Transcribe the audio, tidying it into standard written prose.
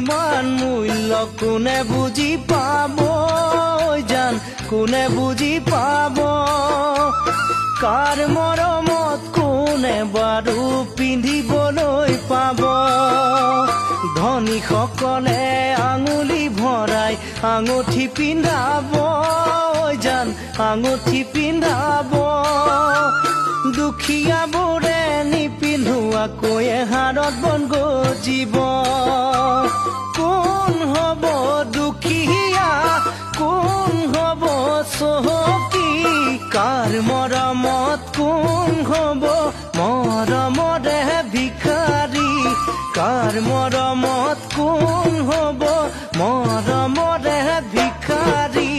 ইমান মূল্য কোনে বুজি পাব জান কোনে বুজি পাব কাৰ মৰমত কোনে বাৰু পিন্ধিবলৈ পাব ধনী সকলে আঙুলি ভৰাই আঙুঠি পিন্ধাব জান আঙুঠি পিন্ধাব দুখীয়াবোৰে নিপিন্ধোৱাকৈ হাৰত বন গজিব কোন হ'ব দুখীয়া কোন হ'ব চহকী কাৰ মৰমত কোন হ'ব মৰমৰে ভিখাৰী কাৰ মৰমত কোন হ'ব মৰমৰে ভিখাৰী